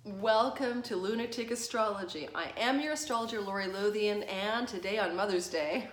Welcome to Lunatic Astrology. I am your astrologer, Lori Lothian, and today on Mother's Day,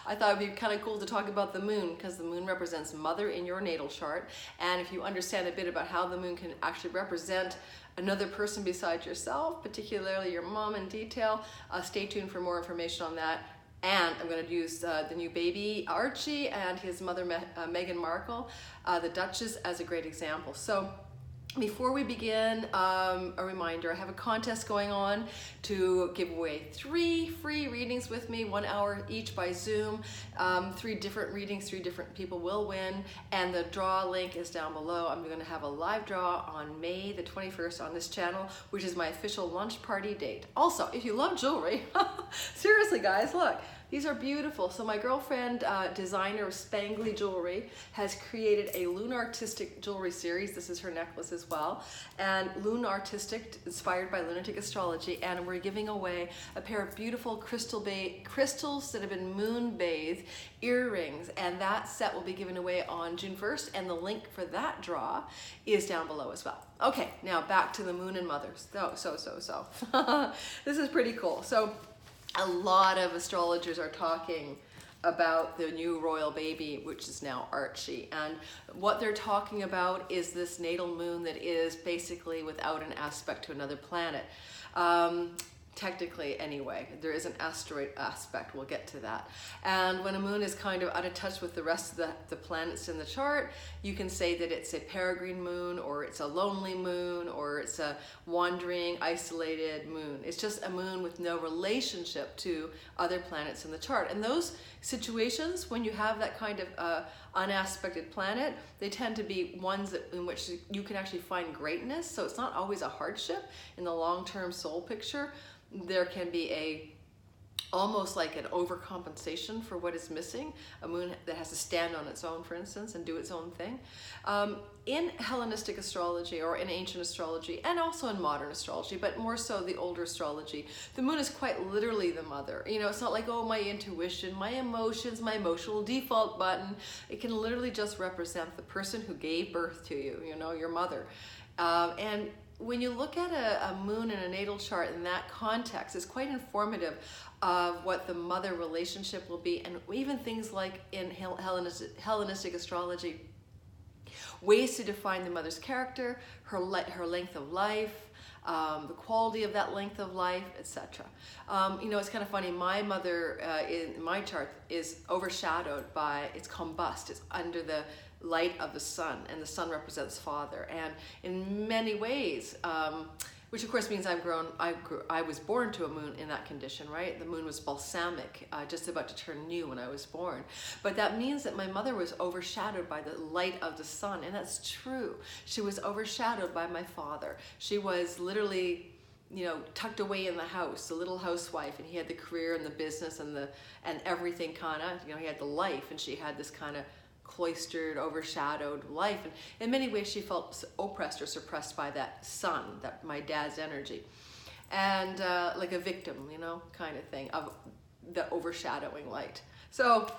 I thought it'd be kind of cool to talk about the moon because the moon represents mother in your natal chart. And if you understand a bit about how the moon can actually represent another person besides yourself, particularly your mom in detail, stay tuned for more information on that. And I'm going to use the new baby Archie and his mother Meghan Markle, the Duchess, as a great example. So before we begin, a reminder, I have a contest going on to give away 3 free readings with me, 1 hour each by Zoom. 3 different readings, 3 different people will win, and the draw link is down below. I'm going to have a live draw on May the 21st on this channel, which is my official lunch party date. Also, if you love jewelry, seriously guys, look. These are beautiful. So my girlfriend, designer of Spangly Jewelry, has created a Lunartistic jewelry series. This is her necklace as well. And Lunartistic, inspired by Lunatic Astrology. And we're giving away a pair of beautiful crystals that have been moon bathed earrings. And that set will be given away on June 1st. And the link for that draw is down below as well. Okay, now back to the moon and mothers. So. This is pretty cool. So a lot of astrologers are talking about the new royal baby, which is now Archie. And what they're talking about is this natal moon that is basically without an aspect to another planet. Technically anyway, there is an asteroid aspect, we'll get to that. And when a moon is kind of out of touch with the rest of the planets in the chart, you can say that it's a peregrine moon, or it's a lonely moon, or it's a wandering, isolated moon. It's just a moon with no relationship to other planets in the chart. And those situations, when you have that kind of unaspected planet, they tend to be ones in which you can actually find greatness. So it's not always a hardship in the long-term soul picture. There can be almost like an overcompensation for what is missing, a moon that has to stand on its own, for instance, and do its own thing. In Hellenistic astrology, or in ancient astrology, and also in modern astrology, but more so the older astrology, the moon is quite literally the mother. You know, it's not like, oh, my intuition, my emotions, my emotional default button. It can literally just represent the person who gave birth to you, you know, your mother. And when you look at a moon in a natal chart in that context, it's quite informative of what the mother relationship will be, and even things like in Hellenistic astrology, ways to define the mother's character, her length of life, the quality of that length of life, etc. You know, it's kind of funny, my mother in my chart is overshadowed by, it's combust, it's under the light of the sun, and the sun represents father. And in many ways, which of course means I was born to a moon in that condition, right? The moon was balsamic, just about to turn new when I was born. But that means that my mother was overshadowed by the light of the sun, and that's true. She was overshadowed by my father. She was literally, you know, tucked away in the house, the little housewife, and he had the career and the business and everything kind of, you know, he had the life, and she had this kind of cloistered, overshadowed life. And in many ways she felt oppressed or suppressed by that sun, that my dad's energy, and like a victim, you know, kind of thing of the overshadowing light. So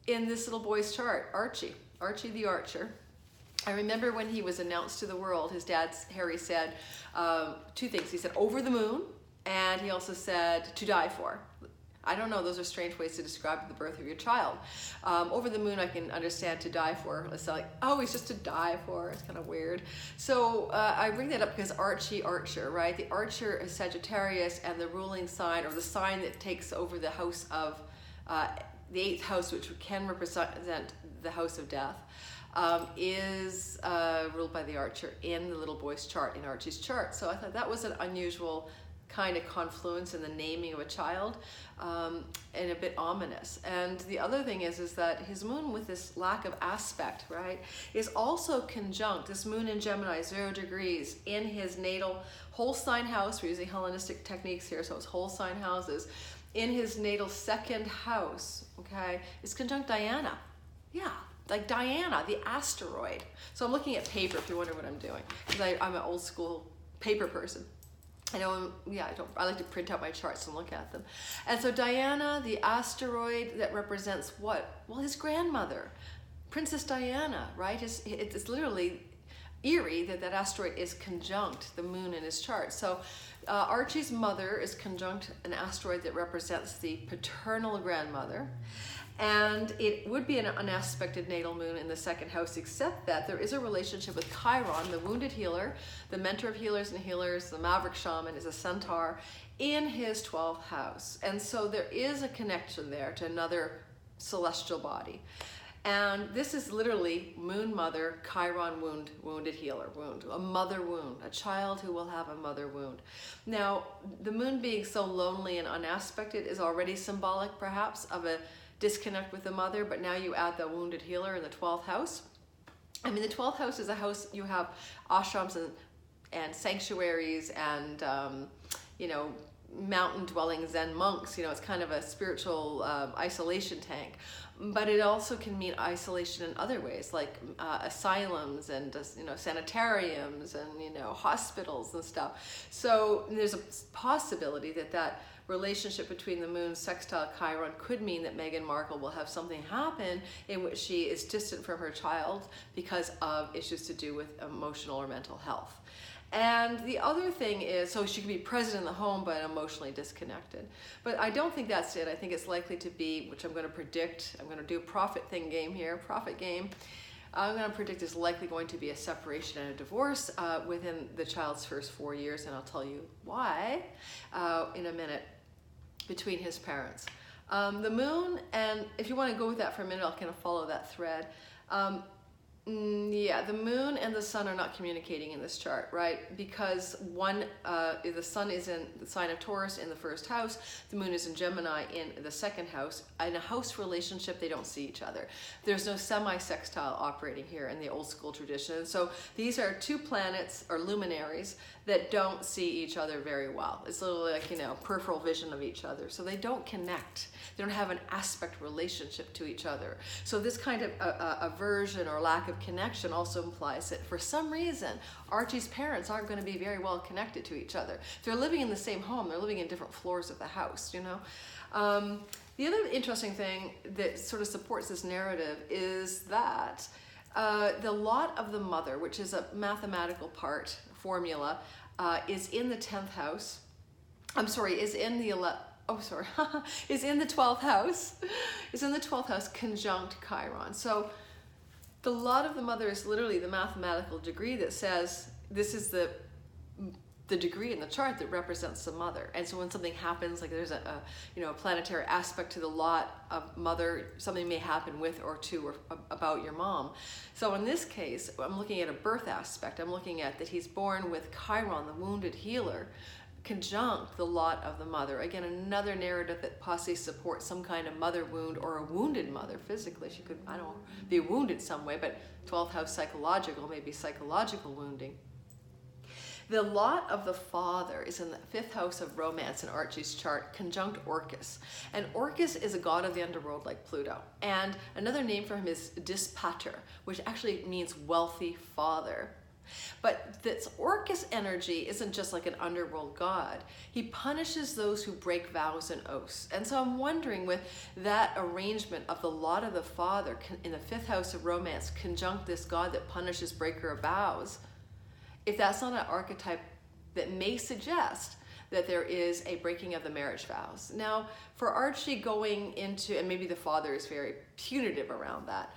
in this little boy's chart, Archie the Archer, I remember when he was announced to the world, his dad Harry said 2 things. He said over the moon, and he also said to die for. I don't know, those are strange ways to describe the birth of your child. Over the moon, I can understand to die for. It's like, oh, he's just to die for. It's kind of weird. So I bring that up because Archie, Archer, right? The Archer is Sagittarius, and the ruling sign, or the sign that takes over the house of, the 8th house, which can represent the house of death, is ruled by the Archer in the little boy's chart, in Archie's chart. So I thought that was an unusual kind of confluence in the naming of a child, and a bit ominous. And the other thing is that his moon, with this lack of aspect, right, is also conjunct, this moon in Gemini, 0 degrees, in his natal whole sign house. We're using Hellenistic techniques here, so it's whole sign houses. In his natal 2nd house, okay, is conjunct Diana. Yeah, like Diana, the asteroid. So I'm looking at paper, if you wonder what I'm doing, because I'm an old school paper person. I know, yeah, I like to print out my charts and look at them. And so Diana, the asteroid that represents what? Well, his grandmother, Princess Diana, right? It's literally eerie that that asteroid is conjunct the moon in his chart. So Archie's mother is conjunct an asteroid that represents the paternal grandmother. And it would be an unaspected natal moon in the second house, except that there is a relationship with Chiron, the wounded healer, the mentor of healers and healers, the maverick shaman, is a centaur, in his 12th house. And so there is a connection there to another celestial body. And this is literally moon mother, Chiron wounded healer, a mother wound, a child who will have a mother wound. Now, the moon being so lonely and unaspected is already symbolic, perhaps, of a disconnect with the mother, but now you add the wounded healer in the 12th house. I mean, the 12th house is a house you have ashrams and sanctuaries and, mountain dwelling Zen monks. It's kind of a spiritual isolation tank. But it also can mean isolation in other ways, like asylums and sanitariums and hospitals and stuff. So there's a possibility that relationship between the moon sextile Chiron could mean that Meghan Markle will have something happen in which she is distant from her child because of issues to do with emotional or mental health. And the other thing is, so she could be present in the home but emotionally disconnected. But I don't think that's it. I think it's likely to be, which I'm going to predict, I'm going to do a profit game. I'm going to predict is likely going to be a separation and a divorce within the child's first 4 years, and I'll tell you why in a minute, between his parents. The moon, and if you want to go with that for a minute, I'll kind of follow that thread. The moon and the sun are not communicating in this chart, right? Because the sun is in the sign of Taurus in the first house, the moon is in Gemini in the second house. In a house relationship, they don't see each other. There's no semi-sextile operating here in the old school tradition. So these are two planets or luminaries that don't see each other very well. It's literally like, peripheral vision of each other. So they don't connect. They don't have an aspect relationship to each other. So this kind of aversion or lack of connection also implies that for some reason, Archie's parents aren't going to be very well connected to each other. They're living in the same home. They're living in different floors of the house, The other interesting thing that sort of supports this narrative is that the lot of the mother, which is a mathematical formula, is in the 10th house. Is in the 12th house. Is in the 12th house conjunct Chiron. So the lot of the mother is literally the mathematical degree that says this is the degree in the chart that represents the mother. And so when something happens, like there's a planetary aspect to the lot of mother, something may happen with or to or about your mom. So in this case, I'm looking at a birth aspect. I'm looking at that he's born with Chiron, the wounded healer, conjunct the lot of the mother. Again, another narrative that possibly supports some kind of mother wound or a wounded mother physically. She could, be wounded some way, but 12th house psychological, maybe psychological wounding. The lot of the father is in the 5th house of romance in Archie's chart, conjunct Orcus. And Orcus is a god of the underworld like Pluto. And another name for him is Dispater, which actually means wealthy father. But this Orcus energy isn't just like an underworld god. He punishes those who break vows and oaths. And so I'm wondering, with that arrangement of the lot of the father in the 5th house of romance conjunct this god that punishes breaker of vows, if that's not an archetype that may suggest that there is a breaking of the marriage vows. Now, for Archie going into, and maybe the father is very punitive around that,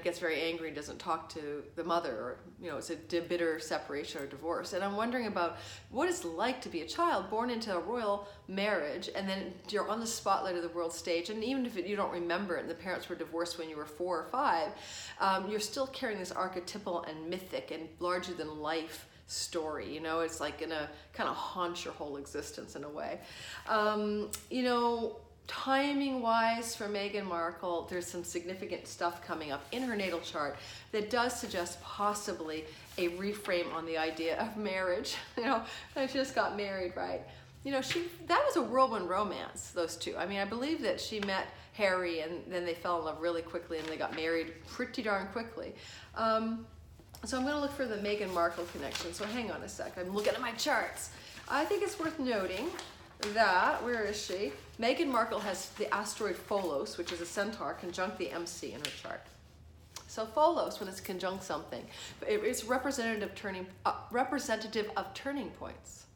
gets very angry, doesn't talk to the mother, or, it's a bitter separation or divorce. And I'm wondering about what it's like to be a child born into a royal marriage, and then you're on the spotlight of the world stage, and even if you don't remember it, and the parents were divorced when you were 4 or 5, you're still carrying this archetypal and mythic and larger than life story. It's like gonna kind of haunt your whole existence in a way. Timing wise for Meghan Markle, there's some significant stuff coming up in her natal chart that does suggest possibly a reframe on the idea of marriage. I just got married, right? That was a whirlwind romance, those two. I believe that she met Harry and then they fell in love really quickly and they got married pretty darn quickly. So I'm going to look for the Meghan Markle connection. So hang on a sec. I'm looking at my charts. I think it's worth noting that, where is she? Meghan Markle has the asteroid Pholos, which is a centaur, conjunct the MC in her chart. So Pholos, when it's conjunct something, it's representative of turning points.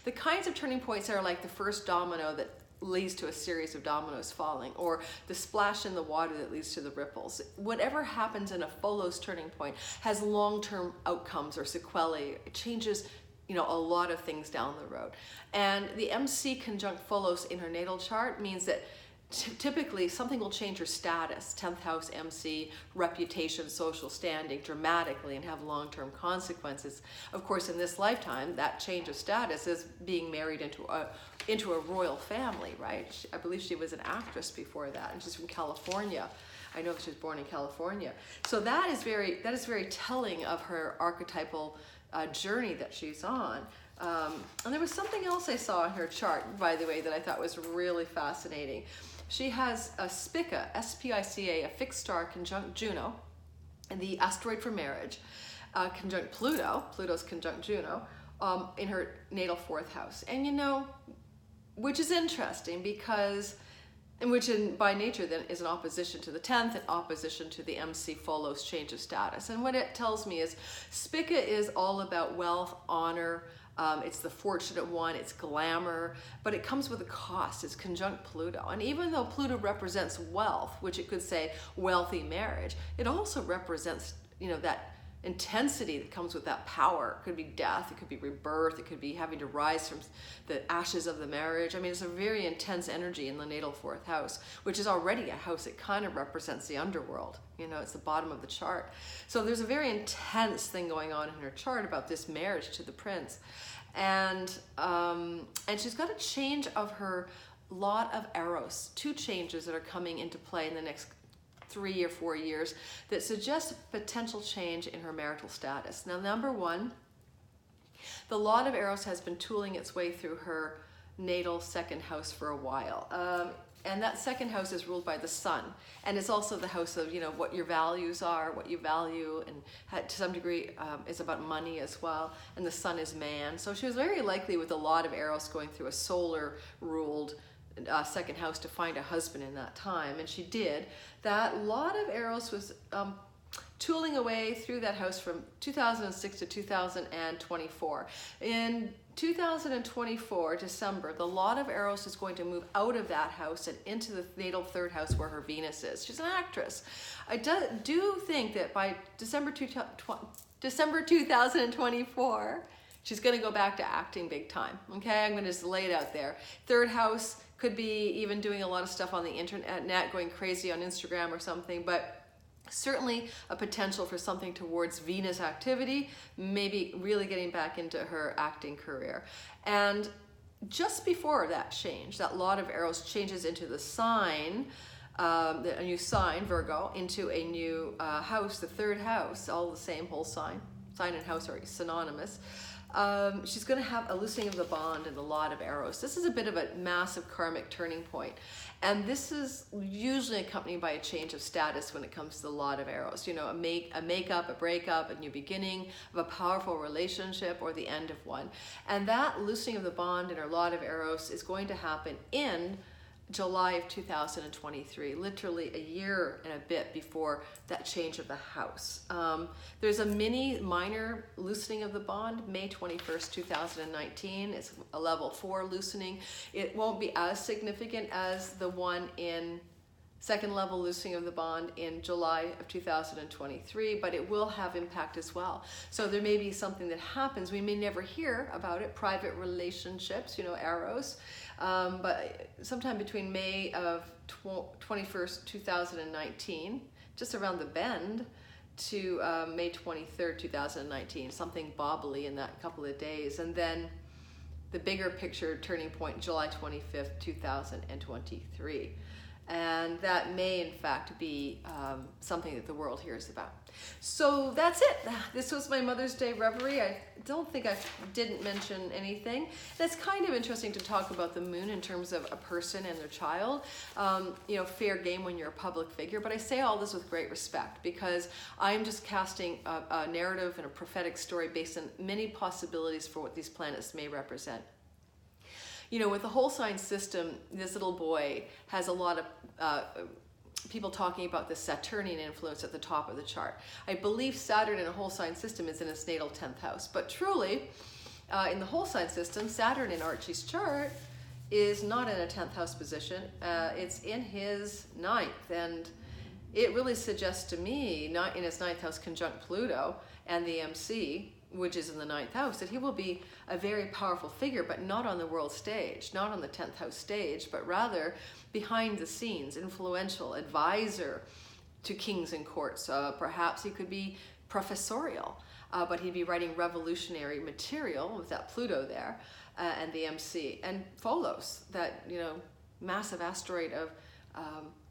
The kinds of turning points are like the first domino that leads to a series of dominoes falling, or the splash in the water that leads to the ripples. Whatever happens in a Pholos turning point has long-term outcomes or sequelae. It changes, a lot of things down the road. And the MC conjunct Pholos in her natal chart means that typically something will change her status, 10th house MC, reputation, social standing dramatically and have long-term consequences. Of course, in this lifetime, that change of status is being married into a royal family, right? I believe she was an actress before that, and she's from California. I know she was born in California. So that is very telling of her archetypal journey that she's on. And there was something else I saw in her chart, by the way, that I thought was really fascinating. She has a Spica, S-P-I-C-A, a fixed star conjunct Juno, and the asteroid for marriage, conjunct Pluto, Pluto's conjunct Juno, in her natal 4th house. And which is interesting because, by nature then is an opposition to the 10th, an opposition to the MC Pholos change of status. And what it tells me is Spica is all about wealth, honor, it's the fortunate one, it's glamour, but it comes with a cost. It's conjunct Pluto. And even though Pluto represents wealth, which it could say wealthy marriage, it also represents, that intensity that comes with that power. It could be death, it could be rebirth, it could be having to rise from the ashes of the marriage. I mean, it's a very intense energy in the natal 4th house, which is already a house that kind of represents the underworld. It's the bottom of the chart. So there's a very intense thing going on in her chart about this marriage to the prince. And she's got a change of her lot of Eros, 2 changes that are coming into play in the next 3 or 4 years that suggest potential change in her marital status. Now, number one, the lot of Eros has been tooling its way through her natal 2nd house for a while. And that 2nd house is ruled by the sun. And it's also the house of, what your values are, what you value, and to some degree is about money as well. And the sun is man. So she was very likely with a lot of Eros going through a solar ruled 2nd house to find a husband in that time, and she did. That lot of Eros was tooling away through that house from 2006 to 2024. In 2024, December, the lot of Eros is going to move out of that house and into the natal 3rd house where her Venus is. She's an actress. I do think that by December 2024, she's going to go back to acting big time. Okay, I'm going to just lay it out there. 3rd house could be even doing a lot of stuff on the internet, going crazy on Instagram or something, but certainly a potential for something towards Venus activity, maybe really getting back into her acting career. And just before that change, that lot of Eros changes into the sign, a new sign, Virgo, into a new house, the 3rd house, all the same, whole sign and house are synonymous. She's going to have a loosening of the bond in the lot of Eros. This is a bit of a massive karmic turning point. And this is usually accompanied by a change of status when it comes to the lot of Eros. A makeup, a breakup, a new beginning of a powerful relationship, or the end of one. And that loosening of the bond in her lot of Eros is going to happen in July of 2023, literally a year and a bit before that change of the house. There's a minor loosening of the bond, May 21st, 2019. It's a level 4 loosening. It won't be as significant as the one in 2nd level loosening of the bond in July of 2023, but it will have impact as well. So there may be something that happens. We may never hear about it, private relationships, Eros. But sometime between May of 21st, 2019, just around the bend, to May 23rd, 2019, something bobbly in that couple of days. And then the bigger picture turning point, July 25th, 2023. And that may, in fact, be something that the world hears about. So that's it. This was my Mother's Day reverie. I don't think I didn't mention anything. That's kind of interesting to talk about the moon in terms of a person and their child. Fair game when you're a public figure. But I say all this with great respect because I'm just casting a narrative and a prophetic story based on many possibilities for what these planets may represent. With the whole sign system, this little boy has a lot of people talking about the Saturnian influence at the top of the chart. I believe Saturn in a whole sign system is in its natal 10th house, but truly in the whole sign system, Saturn in Archie's chart is not in a 10th house position. It's in his 9th, and it really suggests to me, not in his 9th house conjunct Pluto and the MC, which is in the 9th house, that he will be a very powerful figure, but not on the world stage, not on the 10th house stage, but rather behind the scenes, influential, advisor to kings and courts. Perhaps he could be professorial, but he'd be writing revolutionary material with that Pluto there and the MC. And Pholos, that, you know, massive asteroid of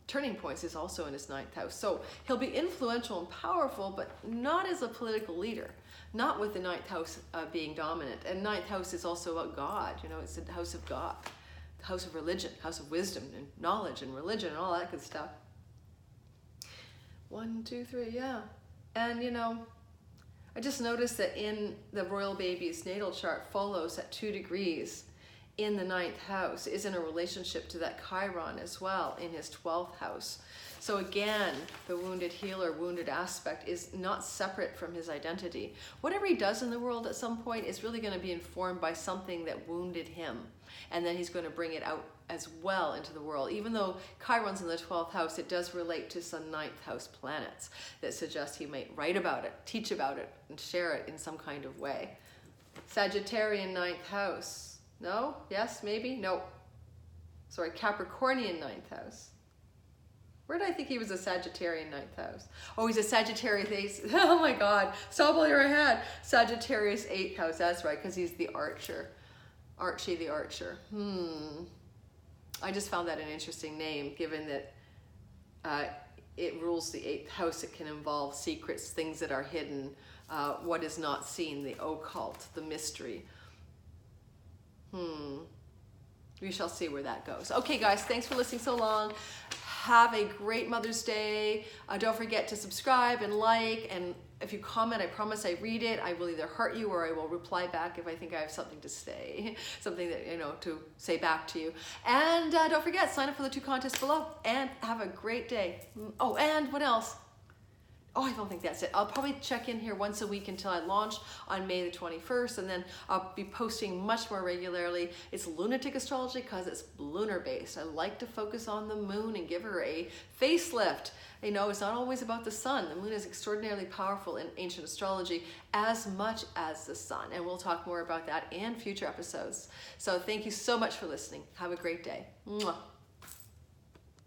turning points, is also in his 9th house. So he'll be influential and powerful, but not as a political leader, not with the 9th house being dominant. And 9th house is also about God, you know, it's the house of God, the house of religion, house of wisdom and knowledge and religion and all that good stuff. 1, 2, 3, yeah. And, you know, I just noticed that in the royal baby's natal chart, Pholos at 2 degrees in the 9th house is in a relationship to that Chiron as well in his 12th house. So again, the wounded healer, wounded aspect is not separate from his identity. Whatever he does in the world at some point is really going to be informed by something that wounded him. And then he's going to bring it out as well into the world. Even though Chiron's in the 12th house, it does relate to some 9th house planets that suggest he might write about it, teach about it, and share it in some kind of way. Sagittarian 9th house. No? Yes? Maybe? No. Sorry, Capricornian 9th house. Where did I think he was a Sagittarian 9th house? Oh, he's a Sagittarius 8th. Oh my God. Stop while you're ahead. Sagittarius 8th house. That's right, because he's the archer. Archie the archer. I just found that an interesting name, given that it rules the 8th house. It can involve secrets, things that are hidden, what is not seen, the occult, the mystery. We shall see where that goes. Okay, guys, thanks for listening so long. Have a great Mother's Day. Don't forget to subscribe and like, and if you comment, I promise I read it. I will either heart you or I will reply back if I think I have something to say, something that, you know, to say back to you. And don't forget, sign up for the 2 contests below, and have a great day. Oh, and what else? Oh, I don't think that's it. I'll probably check in here once a week until I launch on May the 21st, and then I'll be posting much more regularly. It's Lunatic Astrology because it's lunar based. I like to focus on the moon and give her a facelift. You know, it's not always about the sun. The moon is extraordinarily powerful in ancient astrology as much as the sun, and we'll talk more about that in future episodes. So thank you so much for listening. Have a great day. Mwah.